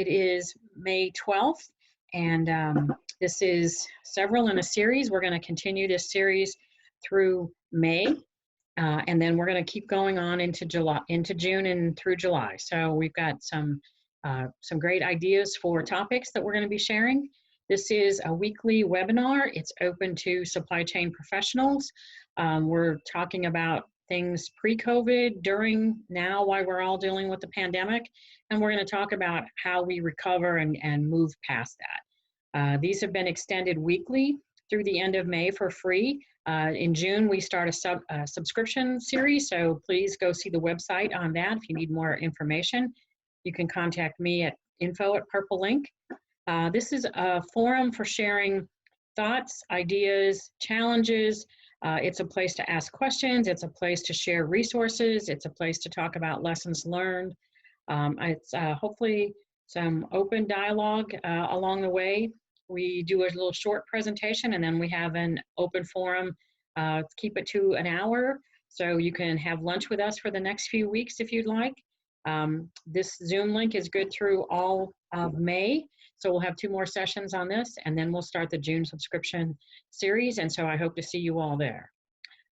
It is May 12th, and this is several in a series. We're going to continue this series through May, and then we're going to keep going on into June and through July. So we've got some great ideas for topics that we're going to be sharing. This is a weekly webinar. It's open to supply chain professionals. We're talking about things pre-COVID, during, now, while we're all dealing with the pandemic, and we're going to talk about how we recover and move past that. These have been extended weekly through the end of May for free. In June, we start a subscription series, so please go see the website on that if you need more information. You can contact me at info@purplelink. This is a forum for sharing thoughts, ideas, challenges. It's a place to ask questions. It's a place to share resources. It's a place to talk about lessons learned. It's hopefully some open dialogue along the way. We do a little short presentation, and then we have an open forum. Keep it to an hour, so you can have lunch with us for the next few weeks if you'd like. This Zoom link is good through all of May. So we'll have 2 more sessions on this, and then we'll start the June subscription series, and so I hope to see you all there.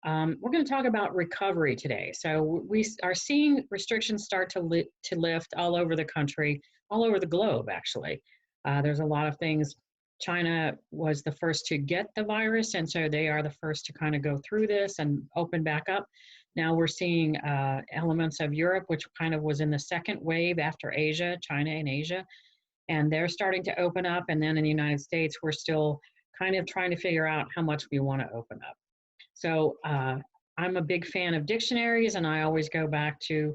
We're going to talk about recovery today. So we are seeing restrictions start to lift all over the country, all over the globe, actually. There's a lot of things. China was the first to get the virus, and so they are the first to kind of go through this and open back up. Now we're seeing elements of Europe, which kind of was in the second wave after Asia, China and Asia. And they're starting to open up, and then in the United States, we're still kind of trying to figure out how much we want to open up. So I'm a big fan of dictionaries, and I always go back to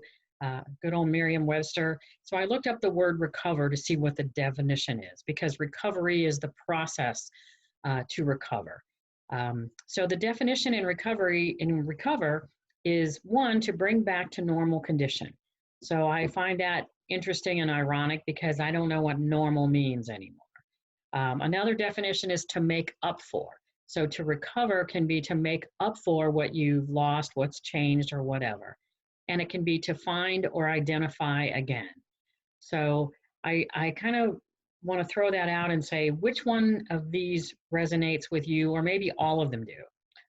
good old Merriam-Webster. So I looked up the word recover to see what the definition is, because recovery is the process to recover. So the definition in recover is, 1, to bring back to normal condition. So I find that interesting and ironic because I don't know what normal means anymore. Another definition is to make up for. So to recover can be to make up for what you've lost, what's changed, or whatever. And it can be to find or identify again. So I kind of want to throw that out and say, which one of these resonates with you, or maybe all of them do.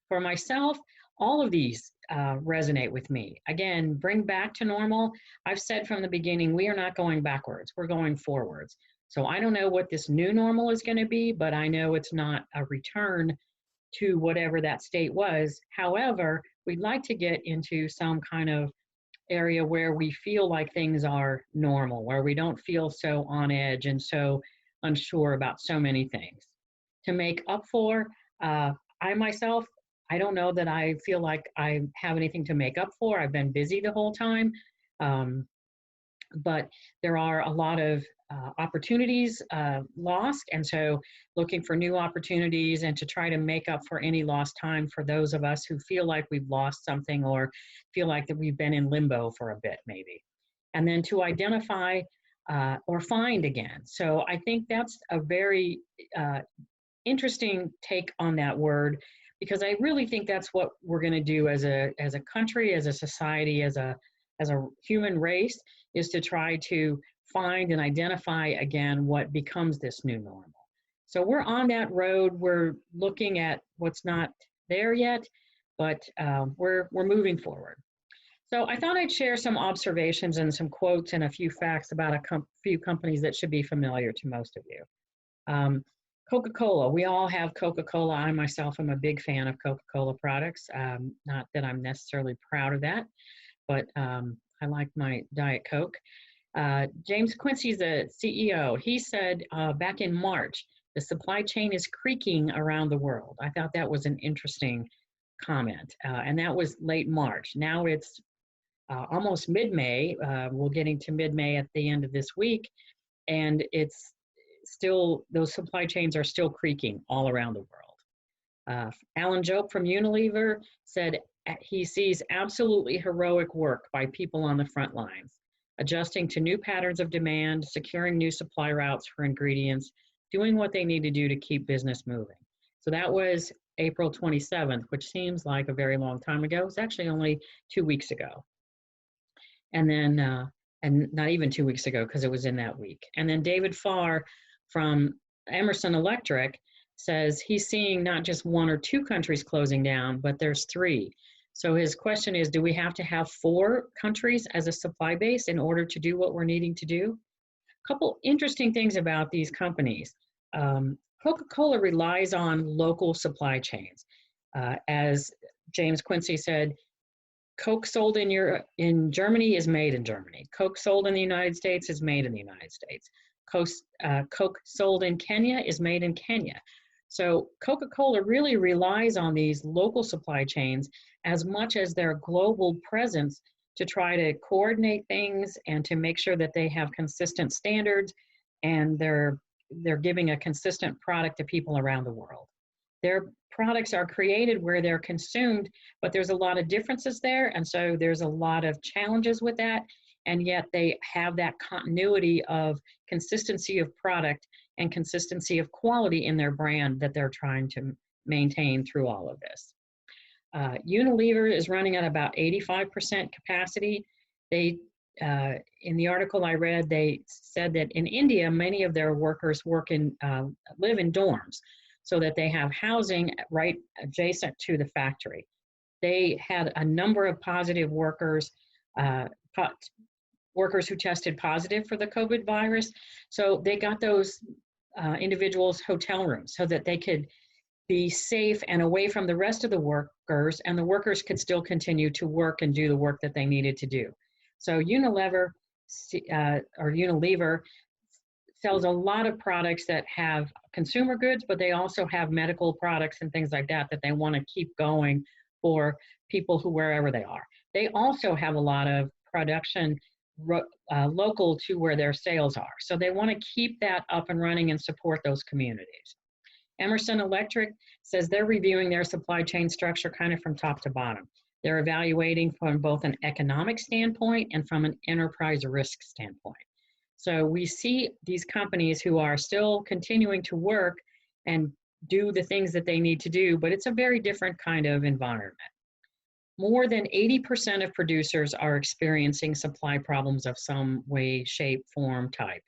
For myself, all of these resonate with me. Again, bring back to normal. I've said from the beginning, we are not going backwards, we're going forwards. So I don't know what this new normal is going to be, but I know it's not a return to whatever that state was. However, we'd like to get into some kind of area where we feel like things are normal, where we don't feel so on edge and so unsure about so many things. To make up for, I myself, I don't know that I feel like I have anything to make up for. I've been busy the whole time, but there are a lot of opportunities lost, and so looking for new opportunities and to try to make up for any lost time for those of us who feel like we've lost something or feel like that we've been in limbo for a bit maybe. And then to identify or find again. So I think that's a very interesting take on that word, because I really think that's what we're going to do as a country, as a society, as a human race, is to try to find and identify again what becomes this new normal. So we're on that road. We're looking at what's not there yet, but we're moving forward. So I thought I'd share some observations and some quotes and a few facts about a few companies that should be familiar to most of you. Coca Cola, we all have Coca Cola. I myself am a big fan of Coca Cola products. Not that I'm necessarily proud of that, but I like my Diet Coke. James Quincy's the CEO. He said back in March, the supply chain is creaking around the world. I thought that was an interesting comment, and that was late March. Now it's almost mid-May. We're getting to mid-May at the end of this week, and it's still, those supply chains are still creaking all around the world. Alan Jope from Unilever said he sees absolutely heroic work by people on the front lines, adjusting to new patterns of demand, securing new supply routes for ingredients, doing what they need to do to keep business moving. So that was April 27th, which seems like a very long time ago. It was actually only 2 weeks ago. And then and not even 2 weeks ago because it was in that week. And then David Farr from Emerson Electric says he's seeing not just 1 or 2 countries closing down, but there's 3. So his question is, do we have to have 4 countries as a supply base in order to do what we're needing to do? A couple interesting things about these companies. Coca Cola relies on local supply chains. As James Quincy said, Coke sold in Germany is made in Germany. Coke sold in the United States is made in the United States. Coke sold in Kenya is made in Kenya. So Coca-Cola really relies on these local supply chains as much as their global presence to try to coordinate things and to make sure that they have consistent standards and they're giving a consistent product to people around the world. Their products are created where they're consumed, but there's a lot of differences there, and so there's a lot of challenges with that, and yet they have that continuity of consistency of product and consistency of quality in their brand that they're trying to maintain through all of this. Unilever is running at about 85% capacity. They, in the article I read, they said that in India, many of their workers live in dorms so that they have housing right adjacent to the factory. They had a number of positive workers, workers who tested positive for the COVID virus. So they got those individuals hotel rooms so that they could be safe and away from the rest of the workers, and the workers could still continue to work and do the work that they needed to do. So Unilever sells a lot of products that have consumer goods, but they also have medical products and things like that that they want to keep going for people who wherever they are. They also have a lot of production local to where their sales are. So they want to keep that up and running and support those communities. Emerson Electric says they're reviewing their supply chain structure kind of from top to bottom. They're evaluating from both an economic standpoint and from an enterprise risk standpoint. So we see these companies who are still continuing to work and do the things that they need to do, but it's a very different kind of environment. More than 80% of producers are experiencing supply problems of some way, shape, form, type.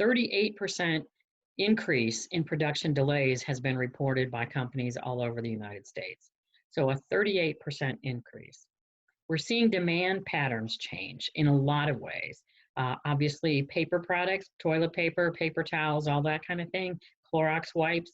38% increase in production delays has been reported by companies all over the United States. So a 38% increase. We're seeing demand patterns change in a lot of ways. Obviously, paper products, toilet paper, paper towels, all that kind of thing, Clorox wipes,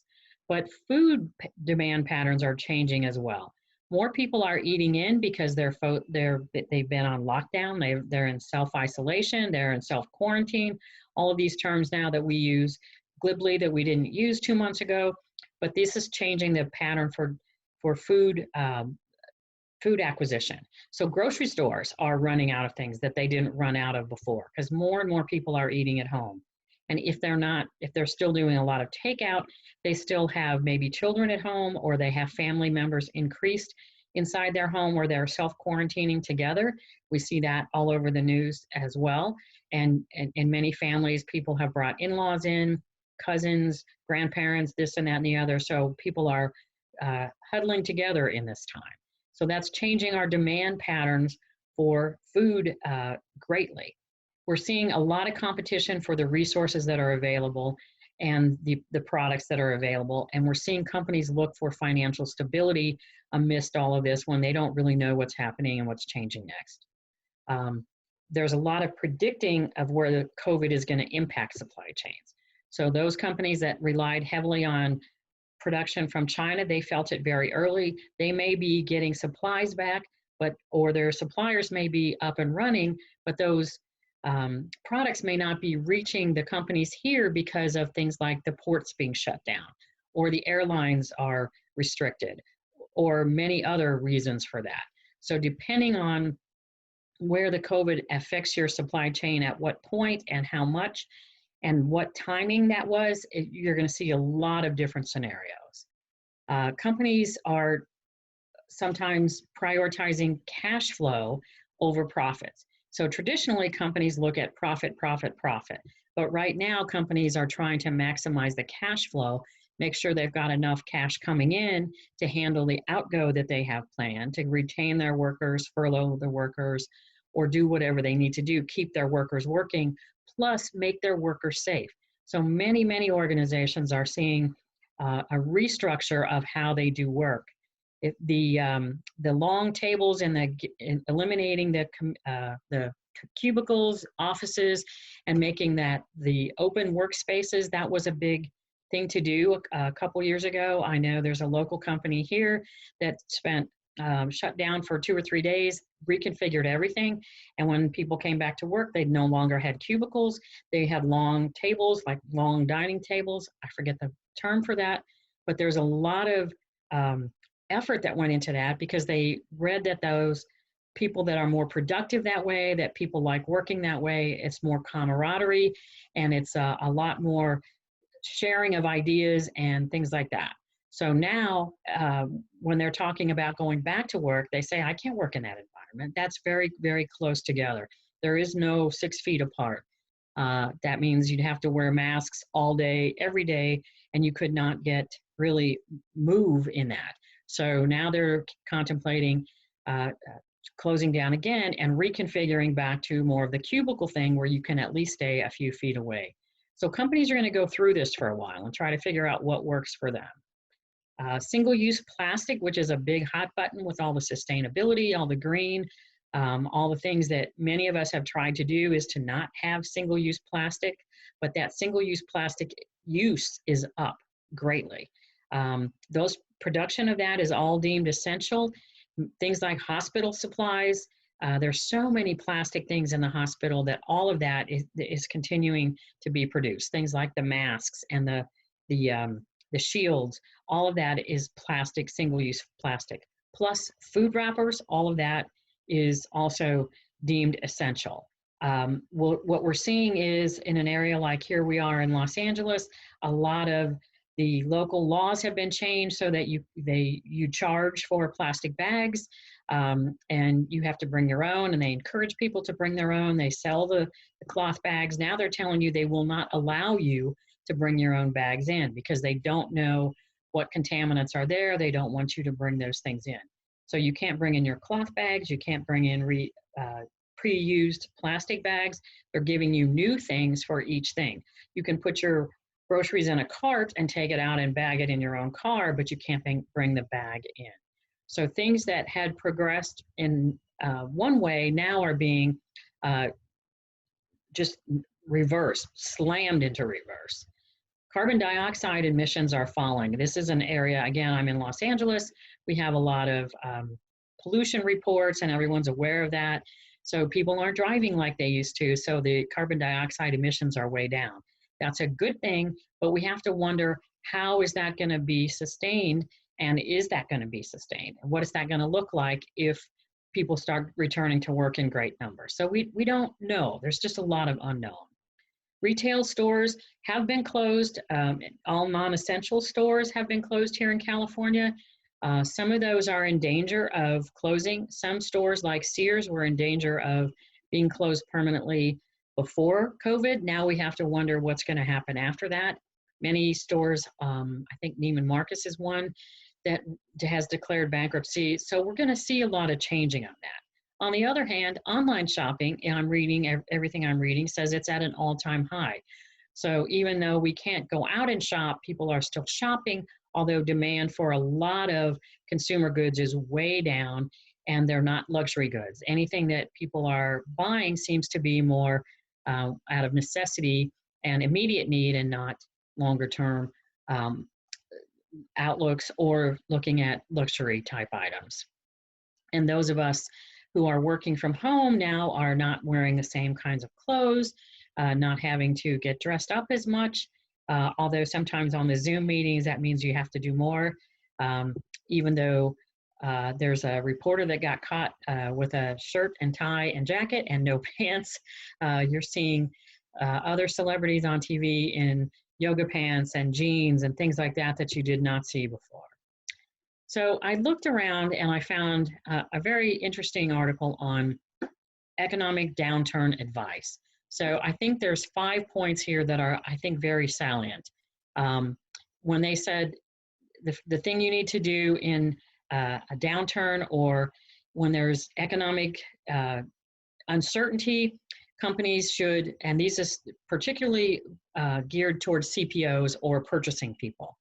but food demand patterns are changing as well. More people are eating in because they've been on lockdown, they're in self-isolation, they're in self-quarantine, all of these terms now that we use glibly that we didn't use 2 months ago, but this is changing the pattern for food acquisition. So grocery stores are running out of things that they didn't run out of before because more and more people are eating at home. And if they're still doing a lot of takeout, they still have maybe children at home, or they have family members increased inside their home, or they're self-quarantining together. We see that all over the news as well. And in many families, people have brought in-laws in, cousins, grandparents, this and that and the other. So people are huddling together in this time. So that's changing our demand patterns for food greatly. We're seeing a lot of competition for the resources that are available and the products that are available. And we're seeing companies look for financial stability amidst all of this when they don't really know what's happening and what's changing next. There's a lot of predicting of where the COVID is going to impact supply chains. So those companies that relied heavily on production from China, they felt it very early. They may be getting supplies back, or their suppliers may be up and running, but those products may not be reaching the companies here because of things like the ports being shut down, or the airlines are restricted, or many other reasons for that. So depending on where the COVID affects your supply chain at what point and how much and what timing that was, you're going to see a lot of different scenarios. Companies are sometimes prioritizing cash flow over profits. So traditionally, companies look at profit, profit, profit. But right now, companies are trying to maximize the cash flow, make sure they've got enough cash coming in to handle the outgo that they have planned, to retain their workers, furlough the workers, or do whatever they need to do, keep their workers working, plus make their workers safe. So many, many organizations are seeing a restructure of how they do work. If the long tables and eliminating the cubicles, offices, and making that the open workspaces, that was a big thing to do a couple years ago. I know there's a local company here that spent shut down for 2 or 3 days, reconfigured everything. And when people came back to work, they no longer had cubicles. They had long tables, like long dining tables. I forget the term for that, but there's a lot of effort that went into that because they read that those people that are more productive that way, that people like working that way, it's more camaraderie and it's a lot more sharing of ideas and things like that. So now when they're talking about going back to work, they say, I can't work in that environment. That's very, very close together. There is no 6 feet apart. That means you'd have to wear masks all day, every day, and you could not really move in that. So now they're contemplating closing down again and reconfiguring back to more of the cubicle thing where you can at least stay a few feet away. So companies are going to go through this for a while and try to figure out what works for them. Single-use plastic, which is a big hot button with all the sustainability, all the green, all the things that many of us have tried to do is to not have single-use plastic, but that single-use plastic use is up greatly. Those production of that is all deemed essential. Things like hospital supplies, there's so many plastic things in the hospital that all of that is continuing to be produced. Things like the masks and the shields, all of that is plastic, single-use plastic. Plus food wrappers, all of that is also deemed essential. What we're seeing is in an area like here we are in Los Angeles, a lot of the local laws have been changed so that you charge for plastic bags and you have to bring your own, and they encourage people to bring their own. They sell the cloth bags. Now they're telling you they will not allow you to bring your own bags in because they don't know what contaminants are there. They don't want you to bring those things in. So you can't bring in your cloth bags. You can't bring in pre-used plastic bags. They're giving you new things for each thing. You can put your groceries in a cart and take it out and bag it in your own car, but you can't bring the bag in. So things that had progressed in one way now are being just reversed, slammed into reverse. Carbon dioxide emissions are falling. This is an area, again, I'm in Los Angeles. We have a lot of pollution reports and everyone's aware of that. So people aren't driving like they used to. So the carbon dioxide emissions are way down. That's a good thing, but we have to wonder, how is that going to be sustained? And is that going to be sustained? And what is that going to look like if people start returning to work in great numbers? So we don't know. There's just a lot of unknown. Retail stores have been closed. All non-essential stores have been closed here in California. Some of those are in danger of closing. Some stores like Sears were in danger of being closed permanently before COVID. Now we have to wonder what's going to happen after that. Many stores, I think Neiman Marcus is one that has declared bankruptcy. So we're going to see a lot of changing on that. On the other hand, online shopping, and I'm reading, everything I'm reading says it's at an all-time high. So even though we can't go out and shop, people are still shopping, although demand for a lot of consumer goods is way down and they're not luxury goods. Anything that people are buying seems to be more out of necessity and immediate need and not longer-term outlooks or looking at luxury type items. And those of us who are working from home now are not wearing the same kinds of clothes, not having to get dressed up as much, although sometimes on the Zoom meetings that means you have to do more, even though there's a reporter that got caught with a shirt and tie and jacket and no pants. You're seeing other celebrities on TV in yoga pants and jeans and things like that that you did not see before. So I looked around and I found a very interesting article on economic downturn advice. So I think there's 5 points here that are, I think, very salient. When they said the thing you need to do in a downturn or when there's economic uncertainty, companies should, and these is particularly geared towards CPOs or purchasing people.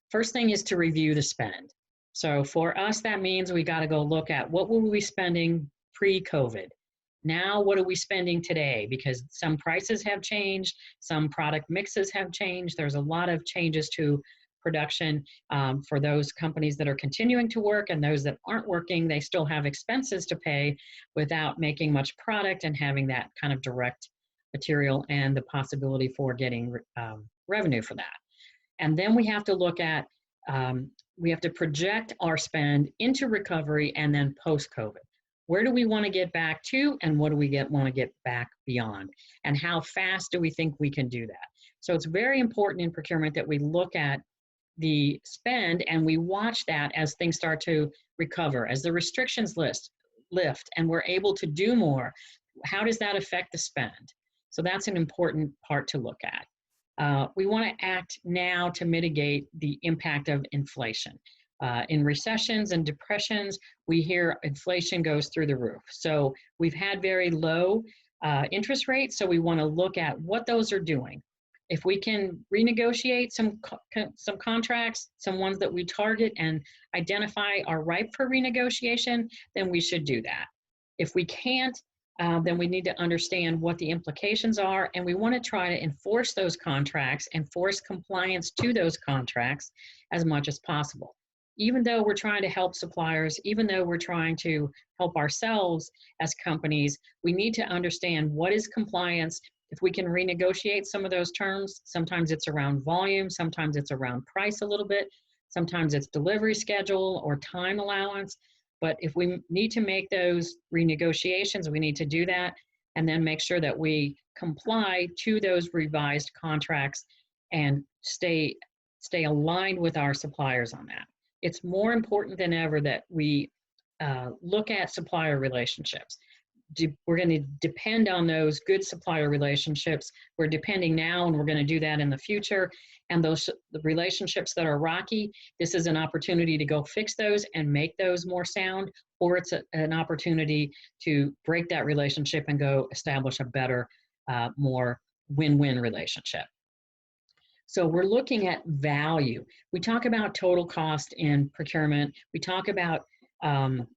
First thing is to review the spend. So for us, that means we got to go look at what were we spending pre-COVID. Now, what are we spending today? Because some prices have changed, some product mixes have changed. There's a lot of changes to production for those companies that are continuing to work, and those that aren't working, they still have expenses to pay without making much product and having that kind of direct material and the possibility for getting revenue for that. And then we have to look at, we have to project our spend into recovery and then post-COVID. Where do we want to get back to, and what do we want to get back beyond? And how fast do we think we can do that? So it's very important in procurement that we look at the spend and we watch that as things start to recover, as the restrictions lift and we're able to do more. How does that affect the spend? So that's an important part to look at. We want to act now to mitigate the impact of inflation. In recessions and depressions, we hear inflation goes through the roof. So we've had very low interest rates, so we want to look at what those are doing. If we can renegotiate some contracts, some ones that we target and identify are ripe for renegotiation, then we should do that. If we can't, then we need to understand what the implications are, and we want to try to enforce those contracts, enforce compliance to those contracts as much as possible. Even though we're trying to help suppliers, even though we're trying to help ourselves as companies, we need to understand what is compliance. If we can renegotiate some of those terms, sometimes it's around volume, sometimes it's around price a little bit, sometimes it's delivery schedule or time allowance. But if we need to make those renegotiations, we need to do that and then make sure that we comply to those revised contracts and stay aligned with our suppliers on that. It's more important than ever that we look at supplier relationships. We're going to depend on those good supplier relationships. We're depending now, and we're going to do that in the future. And the relationships that are rocky, this is an opportunity to go fix those and make those more sound, or it's an opportunity to break that relationship and go establish a better, more win-win relationship. So we're looking at value. We talk about total cost in procurement. We talk about the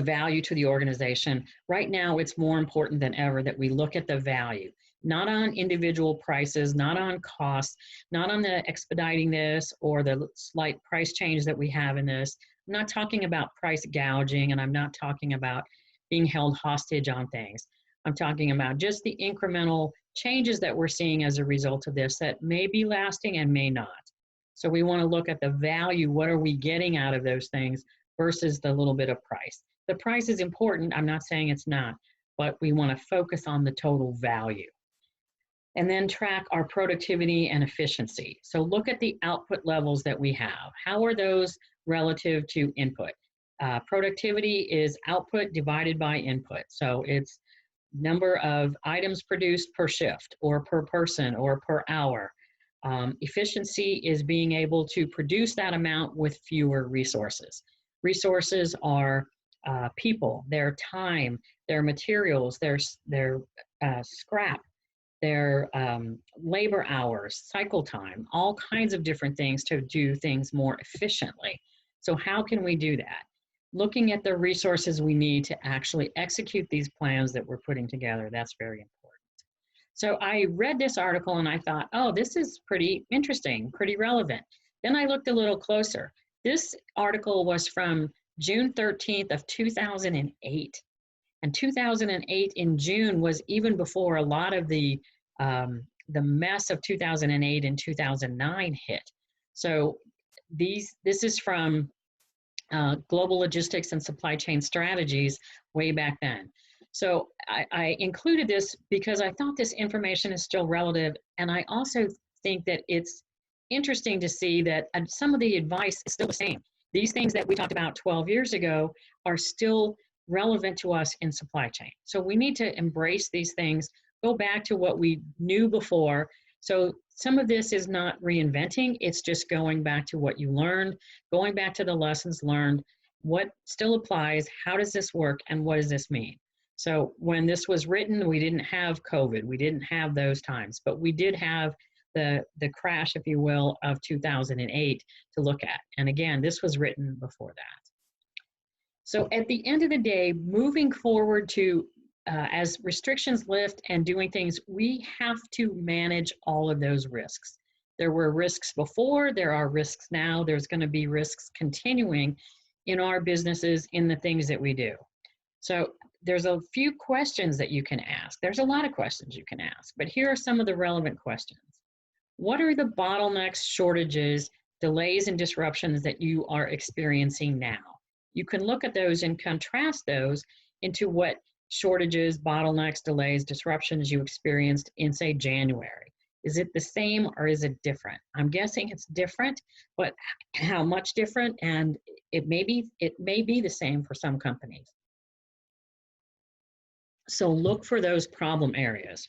value to the organization. Right now, it's more important than ever that we look at the value, not on individual prices, not on costs, not on the expediting this or the slight price change that we have in this. I'm not talking about price gouging, and I'm not talking about being held hostage on things. I'm talking about just the incremental changes that we're seeing as a result of this that may be lasting and may not. So we want to look at the value. What are we getting out of those things versus the little bit of price? The price is important. I'm not saying it's not, but we want to focus on the total value. And then track our productivity and efficiency. So look at the output levels that we have. How are those relative to input? Productivity is output divided by input. So it's number of items produced per shift or per person or per hour. Efficiency is being able to produce that amount with fewer resources. Resources are people, their time, their materials, their scrap, their labor hours, cycle time, all kinds of different things to do things more efficiently. So how can we do that? Looking at the resources we need to actually execute these plans that we're putting together, that's very important. So I read this article and I thought, oh, this is pretty interesting, pretty relevant. Then I looked a little closer. This article was from June 13th of 2008. And 2008 in June was even before a lot of the mess of 2008 and 2009 hit. So this is from Global Logistics and Supply Chain Strategies way back then. So I included this because I thought this information is still relative, and I also think that it's interesting to see that some of the advice is still the same. These things that we talked about 12 years ago are still relevant to us in supply chain. So we need to embrace these things, go back to what we knew before. So some of this is not reinventing, it's just going back to what you learned, going back to the lessons learned, what still applies, how does this work, and what does this mean? So when this was written, we didn't have COVID. We didn't have those times, but we did have the crash, if you will, of 2008 to look at. And again, this was written before that. So at the end of the day, moving forward to as restrictions lift and doing things, we have to manage all of those risks. There were risks before, there are risks now, there's going to be risks continuing in our businesses, in the things that we do. So there's a few questions that you can ask. There's a lot of questions you can ask, but here are some of the relevant questions. What are the bottlenecks, shortages, delays, and disruptions that you are experiencing now? You can look at those and contrast those into what shortages, bottlenecks, delays, disruptions you experienced in, say, January. Is it the same or is it different? I'm guessing it's different, but how much different? And it may be the same for some companies. So look for those problem areas.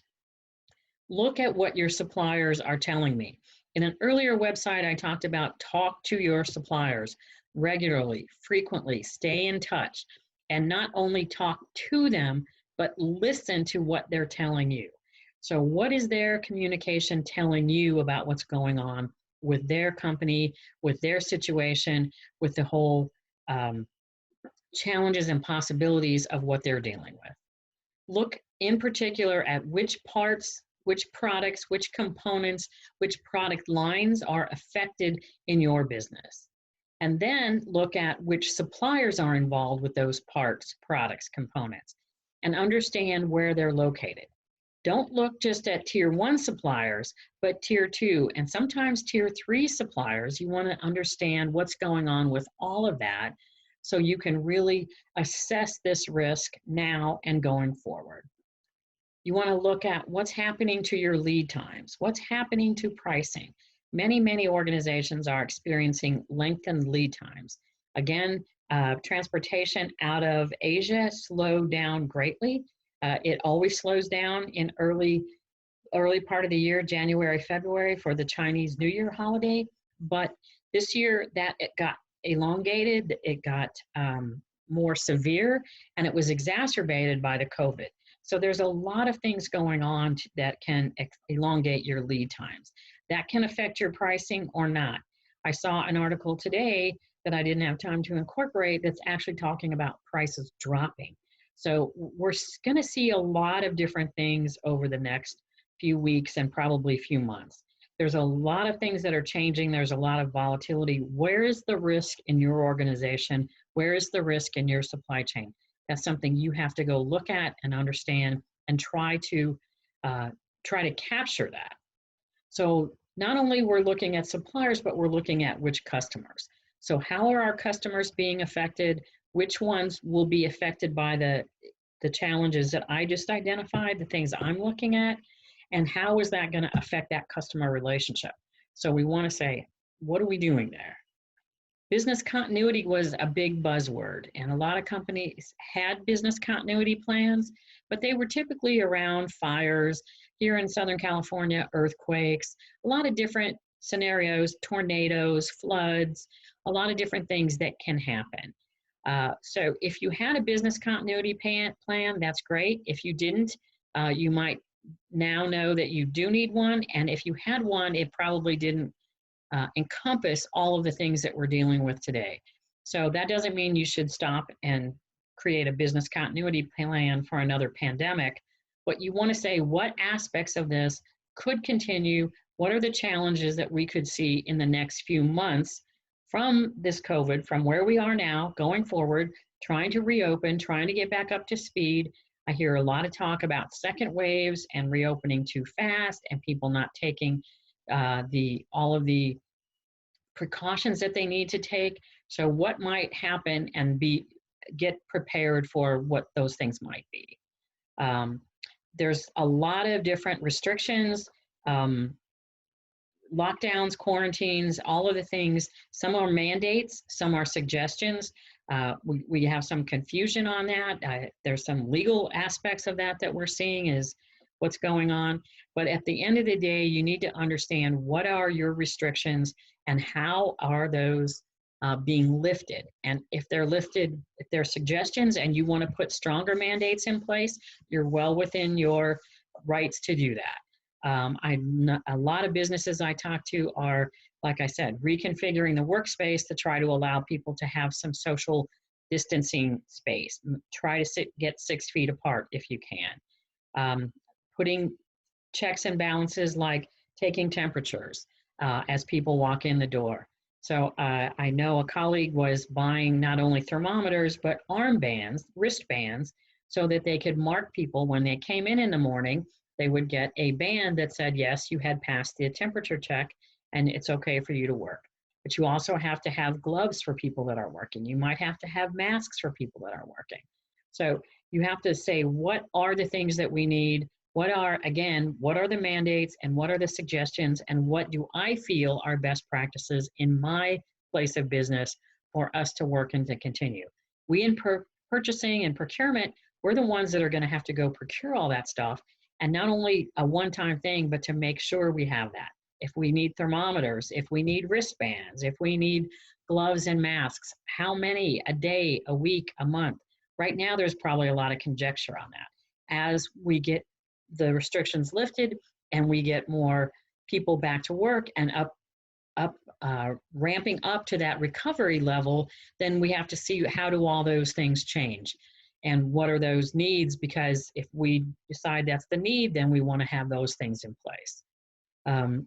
Look at what your suppliers are telling me. In an earlier website, I talked about talk to your suppliers regularly, frequently, stay in touch, and not only talk to them, but listen to what they're telling you. So what is their communication telling you about what's going on with their company, with their situation, with the whole challenges and possibilities of what they're dealing with? Look in particular at which parts, which products, which components, which product lines are affected in your business. And then look at which suppliers are involved with those parts, products, components, and understand where they're located. Don't look just at tier 1 suppliers, but tier 2 and sometimes tier 3 suppliers. You want to understand what's going on with all of that so you can really assess this risk now and going forward. You want to look at what's happening to your lead times, what's happening to pricing. Many organizations are experiencing lengthened lead times. Again, transportation out of Asia slowed down greatly. It always slows down in early part of the year, January, February, for the Chinese New Year holiday. But this year that it got elongated, it got more severe, and it was exacerbated by the COVID. So there's a lot of things going on that can elongate your lead times. That can affect your pricing or not. I saw an article today that I didn't have time to incorporate that's actually talking about prices dropping. So we're going to see a lot of different things over the next few weeks and probably few months. There's a lot of things that are changing. There's a lot of volatility. Where is the risk in your organization? Where is the risk in your supply chain? That's something you have to go look at and understand and try to capture that. So not only we're looking at suppliers, but we're looking at which customers. So how are our customers being affected? Which ones will be affected by the challenges that I just identified, the things I'm looking at, and how is that going to affect that customer relationship? So we want to say, what are we doing there? Business continuity was a big buzzword, and a lot of companies had business continuity plans, but they were typically around fires. Here in Southern California, earthquakes, a lot of different scenarios, tornadoes, floods, a lot of different things that can happen. So if you had a business continuity plan, that's great. If you didn't, you might now know that you do need one, and if you had one, it probably didn't encompass all of the things that we're dealing with today. So that doesn't mean you should stop and create a business continuity plan for another pandemic. But you want to say what aspects of this could continue, what are the challenges that we could see in the next few months from this COVID, from where we are now going forward, trying to reopen, trying to get back up to speed. I hear a lot of talk about second waves and reopening too fast and people not taking all of the precautions that they need to take. So what might happen and get prepared for what those things might be. There's a lot of different restrictions, lockdowns, quarantines, all of the things. Some are mandates, some are suggestions. We have some confusion on that. There's some legal aspects of that we're seeing is what's going on. But at the end of the day, you need to understand what are your restrictions and how are those being lifted. And if they're lifted, if they're suggestions and you want to put stronger mandates in place, you're well within your rights to do that. A lot of businesses I talk to are, like I said, reconfiguring the workspace to try to allow people to have some social distancing space. Try to get 6 feet apart if you can. Putting checks and balances like taking temperatures as people walk in the door. So I know a colleague was buying not only thermometers, but armbands, wristbands, so that they could mark people when they came in the morning. They would get a band that said, yes, you had passed the temperature check and it's okay for you to work. But you also have to have gloves for people that are working. You might have to have masks for people that are working. So you have to say, what are the things that we need? What are the mandates and what are the suggestions and what do I feel are best practices in my place of business for us to work and to continue? We in purchasing and procurement, we're the ones that are going to have to go procure all that stuff, and not only a one-time thing, but to make sure we have that. If we need thermometers, if we need wristbands, if we need gloves and masks, how many a day, a week, a month? Right now, there's probably a lot of conjecture on that. As we get the restrictions lifted and we get more people back to work and ramping up to that recovery level, then we have to see how do all those things change and what are those needs, because if we decide that's the need, then we want to have those things in place.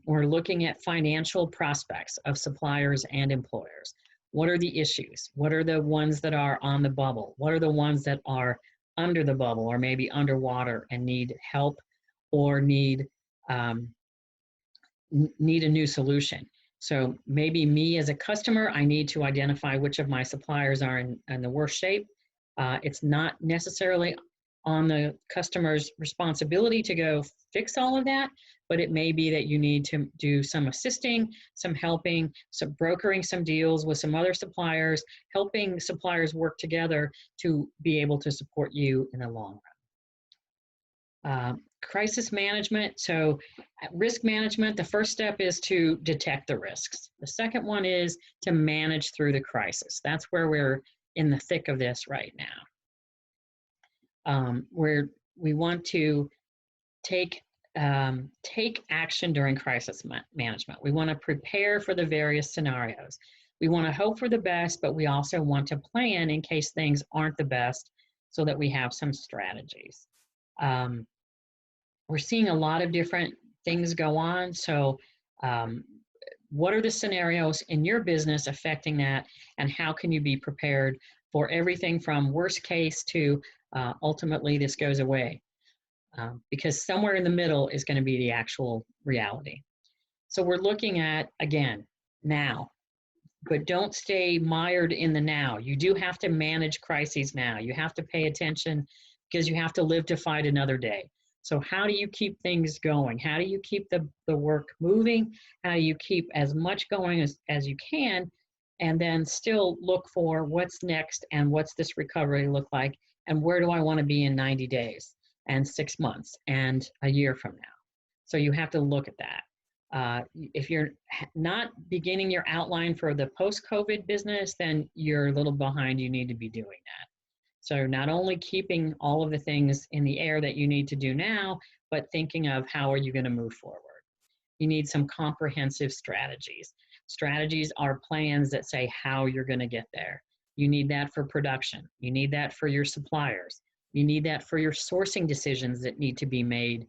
We're looking at financial prospects of suppliers and employers. What are the issues? What are the ones that are on the bubble? What are the ones that are under the bubble or maybe underwater and need help or need a new solution? So maybe me as a customer, I need to identify which of my suppliers are in the worst shape. It's not necessarily on the customer's responsibility to go fix all of that, but it may be that you need to do some assisting, some helping, some brokering some deals with some other suppliers, helping suppliers work together to be able to support you in the long run. Crisis management. So risk management, the first step is to detect the risks. The second one is to manage through the crisis. That's where we're in the thick of this right now. Where we want to take action during crisis management. We want to prepare for the various scenarios. We want to hope for the best, but we also want to plan in case things aren't the best so that we have some strategies. We're seeing a lot of different things go on. So what are the scenarios in your business affecting that, and how can you be prepared for everything from worst case to ultimately this goes away? Because somewhere in the middle is going to be the actual reality. So we're looking at, again, now, but don't stay mired in the now. You do have to manage crises now. You have to pay attention because you have to live to fight another day. So how do you keep things going? How do you keep the work moving? How do you keep as much going as you can, and then still look for what's next and what's this recovery look like, and where do I want to be in 90 days? And 6 months and a year from now. So you have to look at that. If you're not beginning your outline for the post-COVID business, then you're a little behind. You need to be doing that. So not only keeping all of the things in the air that you need to do now, but thinking of how are you going to move forward. You need some comprehensive strategies. Strategies are plans that say how you're going to get there. You need that for production. You need that for your suppliers. You need that for your sourcing decisions that need to be made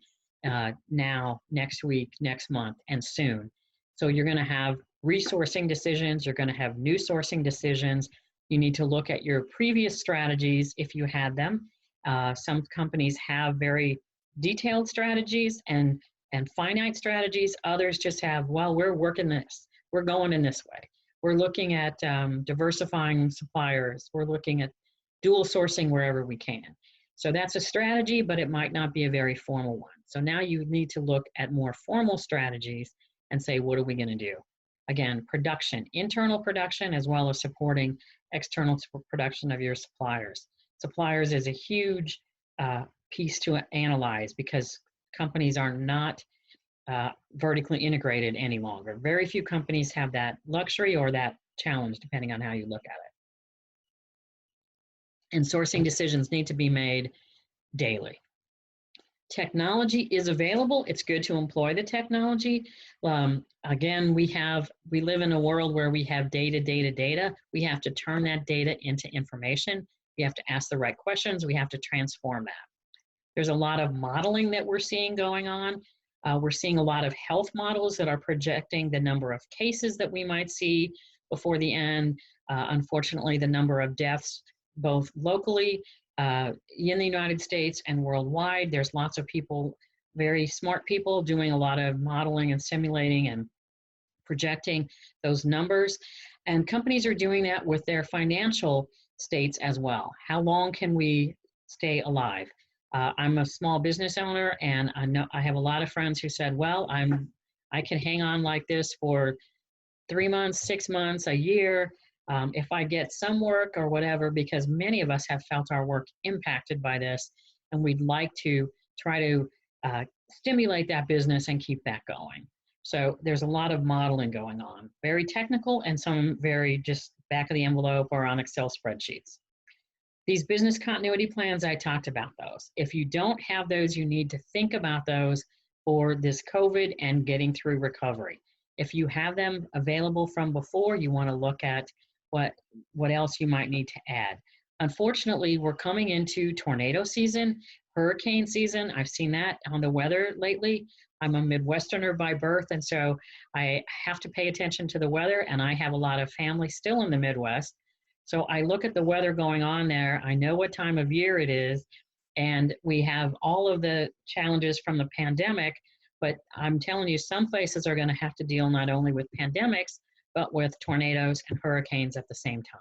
now, next week, next month, and soon. So you're going to have resourcing decisions. You're going to have new sourcing decisions. You need to look at your previous strategies if you had them. Some companies have very detailed strategies and finite strategies. Others just have, well, we're working this. We're going in this way. We're looking at diversifying suppliers. We're looking at dual sourcing wherever we can. So that's a strategy, but it might not be a very formal one. So now you need to look at more formal strategies and say, what are we going to do? Again, production, internal production, as well as supporting external production of your suppliers. Suppliers is a huge piece to analyze because companies are not vertically integrated any longer. Very few companies have that luxury or that challenge, depending on how you look at it. And sourcing decisions need to be made daily. Technology is available. It's good to employ the technology. Again, we live in a world where we have data. We have to turn that data into information. We have to ask the right questions. We have to transform that. There's a lot of modeling that we're seeing going on. We're seeing a lot of health models that are projecting the number of cases that we might see before the end. Unfortunately, the number of deaths, both locally in the United States and worldwide. There's lots of people, very smart people, doing a lot of modeling and simulating and projecting those numbers. And companies are doing that with their financial states as well. How long can we stay alive? I'm a small business owner, and I have a lot of friends who said, well, I can hang on like this for 3 months, 6 months, a year, if I get some work or whatever, because many of us have felt our work impacted by this, and we'd like to try to stimulate that business and keep that going. So there's a lot of modeling going on, very technical and some very just back of the envelope or on Excel spreadsheets. These business continuity plans, I talked about those. If you don't have those, you need to think about those for this COVID and getting through recovery. If you have them available from before, you want to look at what else you might need to add. Unfortunately, we're coming into tornado season, hurricane season. I've seen that on the weather lately. I'm a Midwesterner by birth, and so I have to pay attention to the weather, and I have a lot of family still in the Midwest. So I look at the weather going on there. I know what time of year it is, and we have all of the challenges from the pandemic, but I'm telling you, some places are going to have to deal not only with pandemics, but with tornadoes and hurricanes at the same time.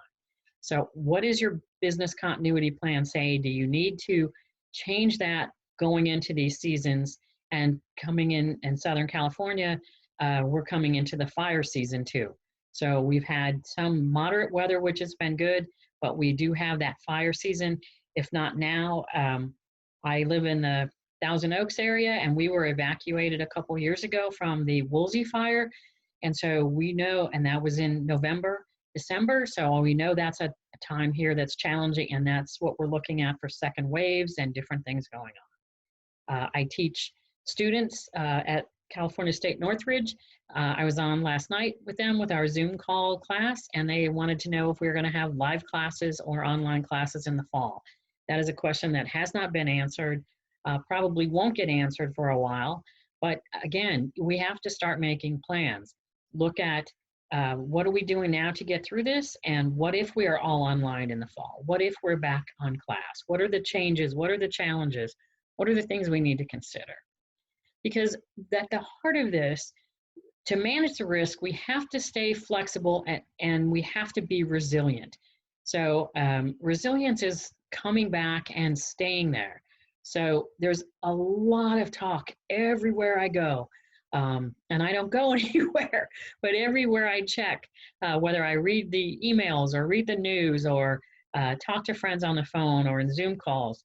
So what is your business continuity plan say? Do you need to change that going into these seasons? And coming in Southern California, we're coming into the fire season too. So we've had some moderate weather, which has been good, but we do have that fire season. If not now, I live in the Thousand Oaks area, and we were evacuated a couple years ago from the Woolsey fire. And so we know, and that was in November, December. So we know that's a time here that's challenging, and that's what we're looking at for second waves and different things going on. I teach students at California State Northridge. I was on last night with them with our Zoom call class, and they wanted to know if we were going to have live classes or online classes in the fall. That is a question that has not been answered, probably won't get answered for a while. But again, we have to start making plans. Look at what are we doing now to get through this, and what if we are all online in the fall? What if we're back on class? What are the changes? What are the challenges? What are the things we need to consider? Because at the heart of this, to manage the risk, we have to stay flexible and we have to be resilient. So resilience is coming back and staying there. So there's a lot of talk everywhere I go. And I don't go anywhere, but everywhere I check, whether I read the emails or read the news or talk to friends on the phone or in Zoom calls,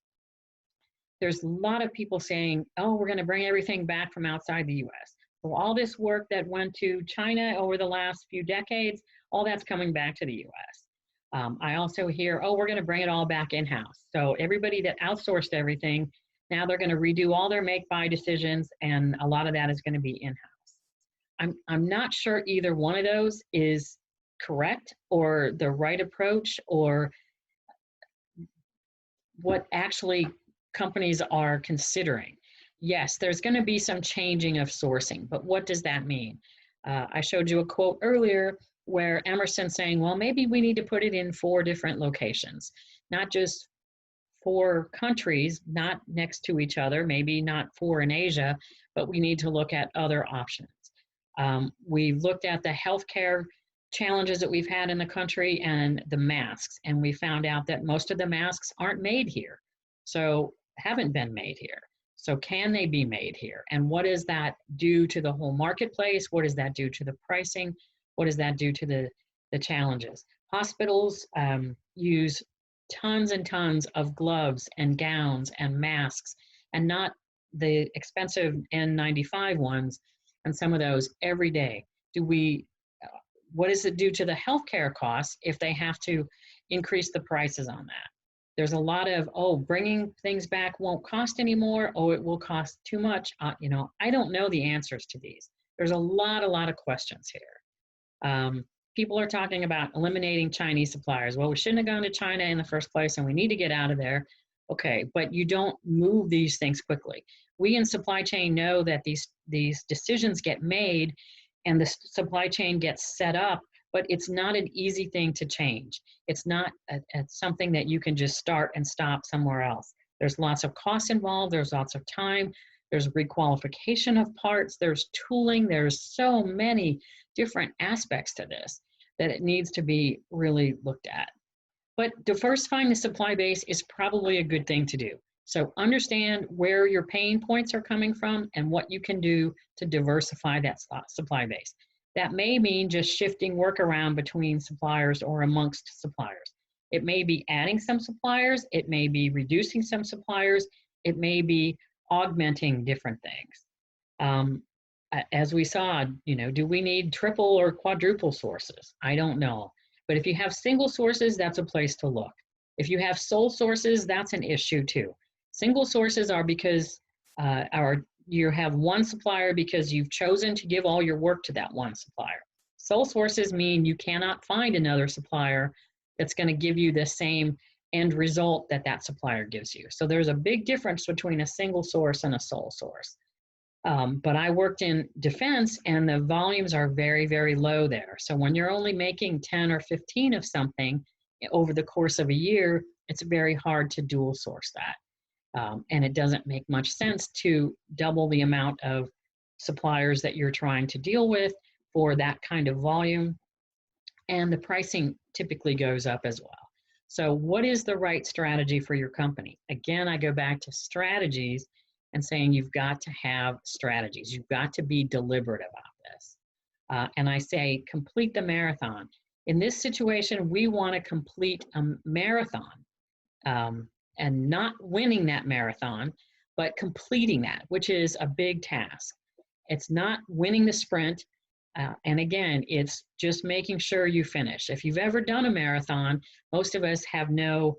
there's a lot of people saying, oh, we're going to bring everything back from outside the US. So all this work that went to China over the last few decades, all that's coming back to the US. I also hear, oh, we're going to bring it all back in-house. So everybody that outsourced everything, now they're going to redo all their make-buy decisions, and a lot of that is going to be in-house. I'm not sure either one of those is correct or the right approach or what actually companies are considering. Yes, there's going to be some changing of sourcing, but what does that mean? I showed you a quote earlier where Emerson's saying, well, maybe we need to put it in 4 different locations, not just 4 countries, not next to each other, maybe not 4 in Asia, but we need to look at other options. We've looked at the healthcare challenges that we've had in the country and the masks, and we found out that most of the masks aren't made here. So haven't been made here. So can they be made here? And what does that do to the whole marketplace? What does that do to the pricing? What does that do to the challenges? Hospitals use tons and tons of gloves and gowns and masks, and not the expensive N95 ones, and some of those every day. Do we what does it do to the healthcare costs if they have to increase the prices on that? There's a lot of, oh, bringing things back won't cost anymore. Oh, it will cost too much. You know, I don't know the answers to these. There's a lot of questions here. People are talking about eliminating Chinese suppliers. Well, we shouldn't have gone to China in the first place, and we need to get out of there. Okay, but you don't move these things quickly. We in supply chain know that these decisions get made and the supply chain gets set up, but it's not an easy thing to change. It's not something that you can just start and stop somewhere else. There's lots of costs involved. There's lots of time. There's requalification of parts. There's tooling. There's so many different aspects to this that it needs to be really looked at. But diversifying the supply base is probably a good thing to do. So understand where your pain points are coming from and what you can do to diversify that supply base. That may mean just shifting work around between suppliers or amongst suppliers. It may be adding some suppliers. It may be reducing some suppliers. It may be augmenting different things. As we saw, you know, do we need triple or quadruple sources? I don't know. But if you have single sources, that's a place to look. If you have sole sources, that's an issue too. Single sources are because you have one supplier because you've chosen to give all your work to that one supplier. Sole sources mean you cannot find another supplier that's going to give you the same end result that that supplier gives you. So there's a big difference between a single source and a sole source. But I worked in defense and the volumes are very low there. So when you're only making 10 or 15 of something over the course of a year, it's very hard to dual source that. And it doesn't make much sense to double the amount of suppliers that you're trying to deal with for that kind of volume. And the pricing typically goes up as well. So what is the right strategy for your company? Again, I go back to strategies and saying you've got to have strategies. You've got to be deliberate about this. And I say complete the marathon. In this situation, we want to complete a marathon and not winning that marathon, but completing that, which is a big task. It's not winning the sprint. And again, it's just making sure you finish. If you've ever done a marathon, most of us have no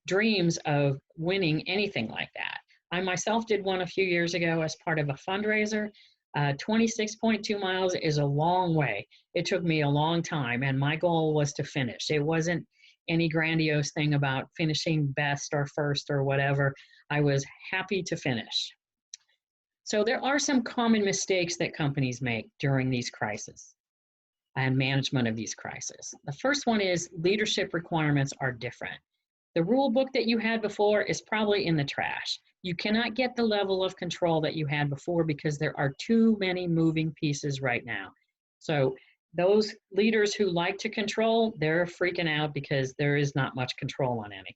dreams of winning anything like that. I myself did one a few years ago as part of a fundraiser. 26.2 miles is a long way. It took me a long time, and my goal was to finish. It wasn't any grandiose thing about finishing best or first or whatever. I was happy to finish. So there are some common mistakes that companies make during these crises and management of these crises. The first one is leadership requirements are different. The rule book that you had before is probably in the trash. You cannot get the level of control that you had before because there are too many moving pieces right now. So those leaders who like to control, they're freaking out because there is not much control on anything.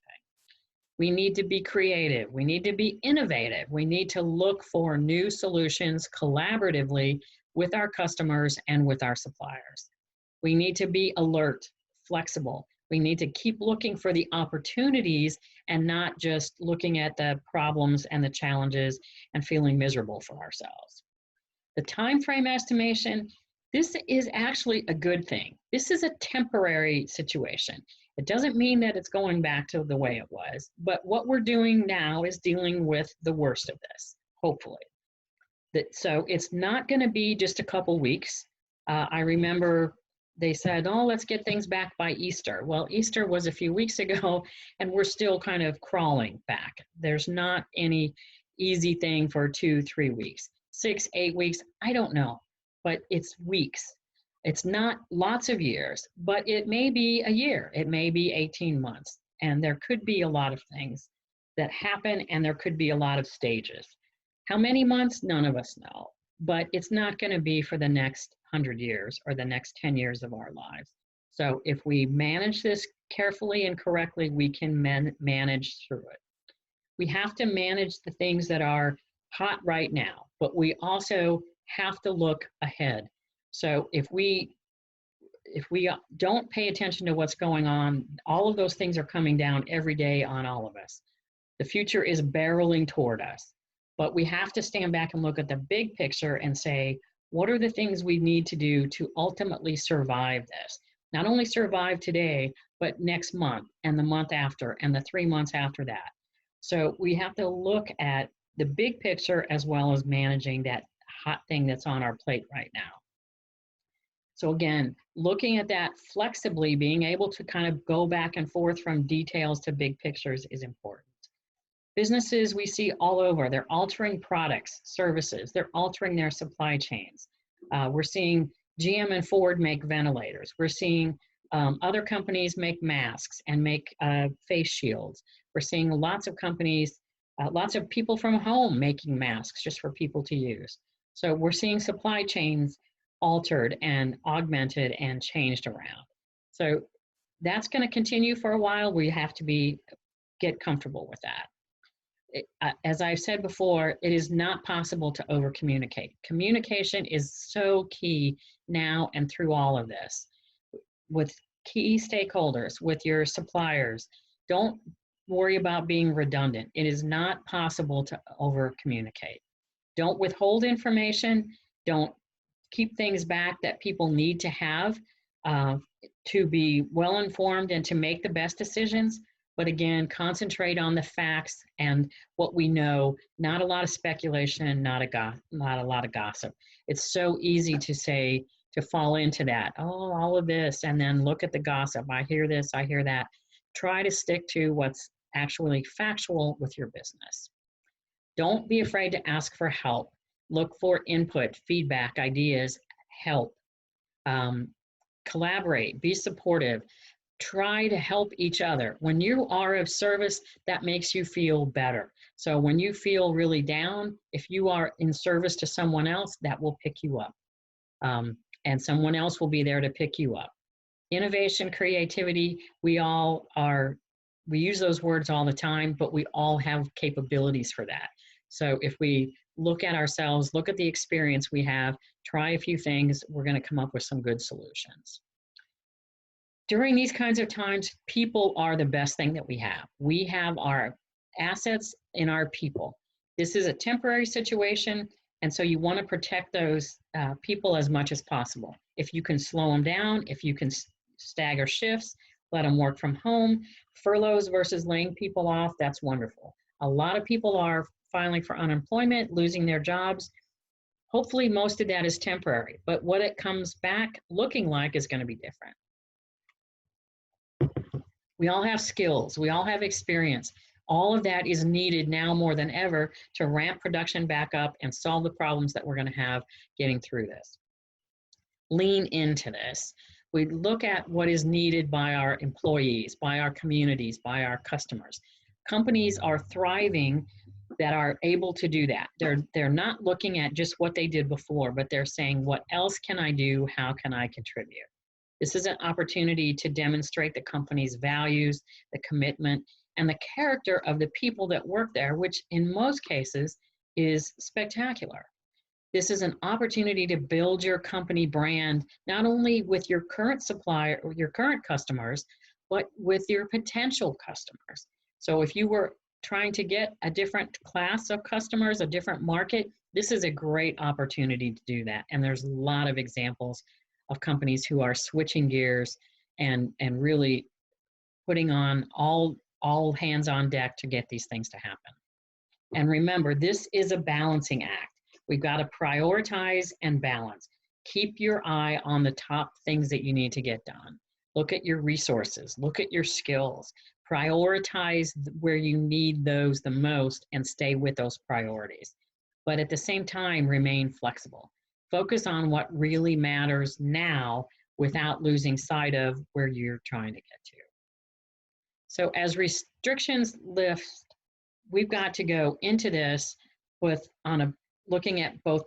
We need to be creative. We need to be innovative. We need to look for new solutions collaboratively with our customers and with our suppliers. We need to be alert, flexible. We need to keep looking for the opportunities and not just looking at the problems and the challenges and feeling miserable for ourselves. The time frame estimation, this is actually a good thing. This is a temporary situation. It doesn't mean that it's going back to the way it was, but what we're doing now is dealing with the worst of this, hopefully. So it's not going to be just a couple weeks. I remember they said, oh, let's get things back by Easter. Well, Easter was a few weeks ago, and we're still kind of crawling back. There's not any easy thing for 2-3 weeks. 6-8 weeks, I don't know, but it's weeks. It's not lots of years, but it may be a year. It may be 18 months. And there could be a lot of things that happen, and there could be a lot of stages. How many months? None of us know. But it's not going to be for the next 100 years or the next 10 years of our lives. So if we manage this carefully and correctly, we can manage through it. We have to manage the things that are hot right now, but we also have to look ahead. So if we don't pay attention to what's going on, all of those things are coming down every day on all of us. The future is barreling toward us, but we have to stand back and look at the big picture and say, What are the things we need to do to ultimately survive this? Not only survive today, but next month and the month after and the 3 months after that. So we have to look at the big picture as well as managing that hot thing that's on our plate right now. So again, looking at that flexibly, being able to kind of go back and forth from details to big pictures is important. Businesses we see all over, they're altering products, services, they're altering their supply chains. We're seeing GM and Ford make ventilators. We're seeing other companies make masks and make face shields. We're seeing lots of companies, lots of people from home making masks just for people to use. So we're seeing supply chains altered and augmented and changed around. So that's going to continue for a while. We have to get comfortable with that. As I've said before, it is not possible to over communicate. Communication is so key now and through all of this. With key stakeholders, with your suppliers, don't worry about being redundant. It is not possible to over communicate. Don't withhold information. Don't keep things back that people need to have to be well informed and to make the best decisions. But again, concentrate on the facts and what we know, not a lot of speculation and not a lot of gossip. It's so easy to say, to fall into that, oh, all of this, and then look at the gossip. I hear this, I hear that. Try to stick to what's actually factual with your business. Don't be afraid to ask for help. Look for input, feedback, ideas, help. Collaborate, be supportive. Try to help each other. When you are of service, that makes you feel better. So when you feel really down, if you are in service to someone else, that will pick you up. And someone else will be there to pick you up. Innovation, creativity, we use those words all the time, but we all have capabilities for that. So if we look at ourselves, look at the experience we have, try a few things, we're going to come up with some good solutions. During these kinds of times, people are the best thing that we have. We have our assets in our people. This is a temporary situation, and so you want to protect those people as much as possible. If you can slow them down, if you can stagger shifts, let them work from home, furloughs versus laying people off, that's wonderful. A lot of people are filing for unemployment, losing their jobs. Hopefully most of that is temporary, but what it comes back looking like is going to be different. We all have skills, we all have experience. All of that is needed now more than ever to ramp production back up and solve the problems that we're going to have getting through this. Lean into this. We look at what is needed by our employees, by our communities, by our customers. Companies are thriving that are able to do that. They're not looking at just what they did before, but they're saying, what else can I do? How can I contribute? This is an opportunity to demonstrate the company's values, the commitment, and the character of the people that work there, which in most cases is spectacular. This is an opportunity to build your company brand, not only with your current supplier or your current customers, but with your potential customers. So if you were trying to get a different class of customers, a different market, this is a great opportunity to do that. And there's a lot of examples of companies who are switching gears and really putting on all hands on deck to get these things to happen. And remember, this is a balancing act. We've got to prioritize and balance. Keep your eye on the top things that you need to get done. Look at your resources, look at your skills, prioritize where you need those the most and stay with those priorities. But at the same time, remain flexible. Focus on what really matters now without losing sight of where you're trying to get to. So as restrictions lift, we've got to go into this looking at both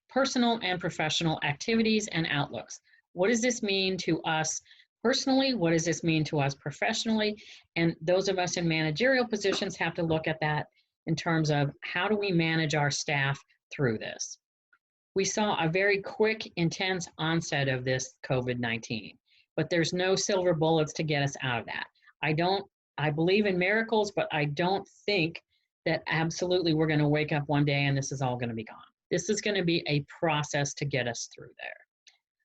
personal and professional activities and outlooks. What does this mean to us personally? What does this mean to us professionally? And those of us in managerial positions have to look at that in terms of how do we manage our staff through this? We saw a very quick, intense onset of this COVID-19, but there's no silver bullets to get us out of that. I believe in miracles, but I don't think that absolutely we're going to wake up one day and this is all going to be gone. This is going to be a process to get us through there.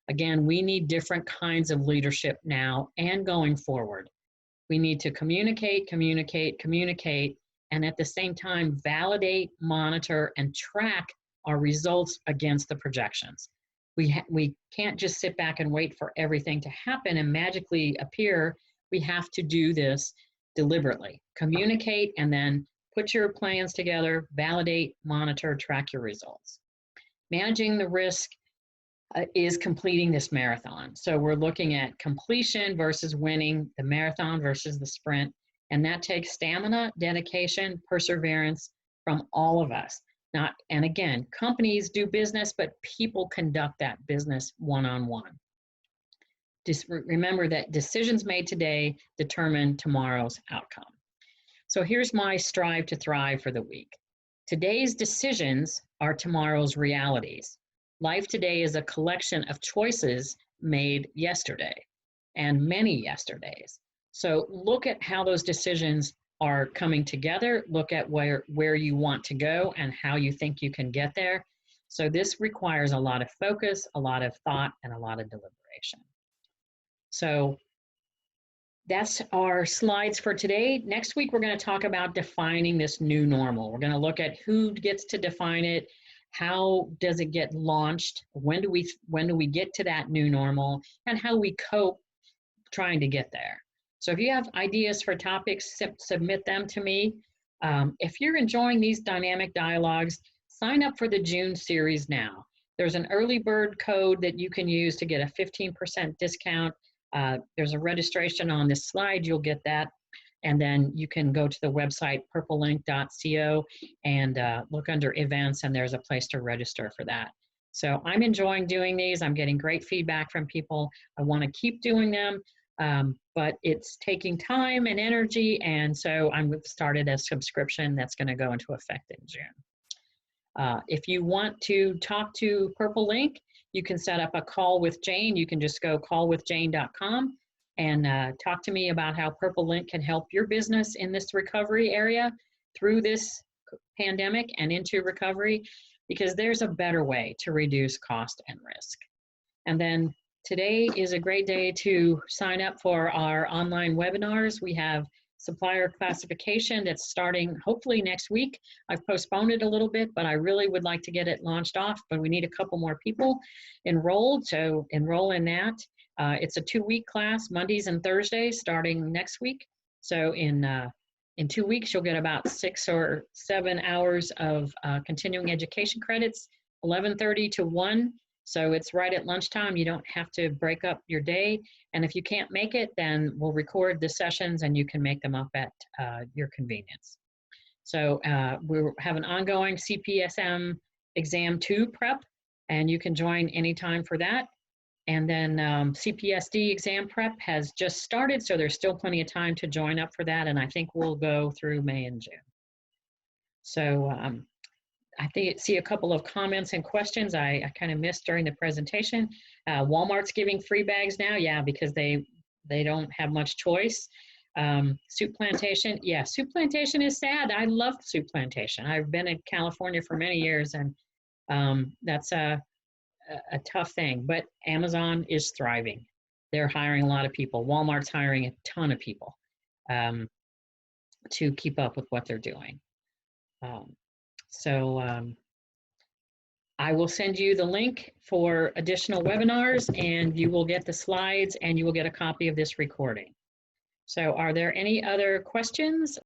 Again, we need different kinds of leadership now and going forward. We need to communicate, communicate, communicate, and at the same time, validate, monitor, and track our results against the projections. We can't just sit back and wait for everything to happen and magically appear. We have to do this deliberately. Communicate and then put your plans together, validate, monitor, track your results. Managing the risk is completing this marathon. So we're looking at completion versus winning, the marathon versus the sprint, and that takes stamina, dedication, perseverance from all of us. And again, companies do business, but people conduct that business one-on-one. Just remember that decisions made today determine tomorrow's outcome. So here's my strive to thrive for the week. Today's decisions are tomorrow's realities. Life today is a collection of choices made yesterday and many yesterdays. So look at how those decisions are coming together. Look at where you want to go and how you think you can get there. So this requires a lot of focus, a lot of thought, and a lot of deliberation. So that's our slides for today. Next week, we're going to talk about defining this new normal. We're going to look at who gets to define it, how does it get launched, when do we get to that new normal, and how we cope trying to get there. So if you have ideas for topics, submit them to me. If you're enjoying these dynamic dialogues, sign up for the June series now. There's an early bird code that you can use to get a 15% discount. There's a registration on this slide, you'll get that. And then you can go to the website purplelink.co and look under events, and there's a place to register for that. So I'm enjoying doing these. I'm getting great feedback from people. I want to keep doing them, but it's taking time and energy, and so I'm started a subscription that's going to go into effect in June. If you want to talk to Purple Link, you can set up a call with Jane. You can just go callwithjane.com and talk to me about how Purple Link can help your business in this recovery area through this pandemic and into recovery, because there's a better way to reduce cost and risk. And then today is a great day to sign up for our online webinars. We have supplier classification that's starting hopefully next week. I've postponed it a little bit, but I really would like to get it launched off, but we need a couple more people enrolled, so enroll in that. It's a 2-week class, Mondays and Thursdays, starting next week. So in 2 weeks, you'll get about 6 or 7 hours of continuing education credits, 11:30 to 1. So it's right at lunchtime. You don't have to break up your day. And if you can't make it, then we'll record the sessions and you can make them up at your convenience. So we have an ongoing CPSM Exam 2 prep, and you can join anytime for that. And then CPSD exam prep has just started, so there's still plenty of time to join up for that, and I think we'll go through May and June. So I see a couple of comments and questions I kind of missed during the presentation. Walmart's giving free bags now, yeah, because they don't have much choice. Soup Plantation, yeah, Soup Plantation is sad. I love Soup Plantation. I've been in California for many years, and that's a tough thing, but Amazon is thriving. They're hiring a lot of people. Walmart's hiring a ton of people to keep up with what they're doing. I will send you the link for additional webinars, and you will get the slides, and you will get a copy of this recording. So are there any other questions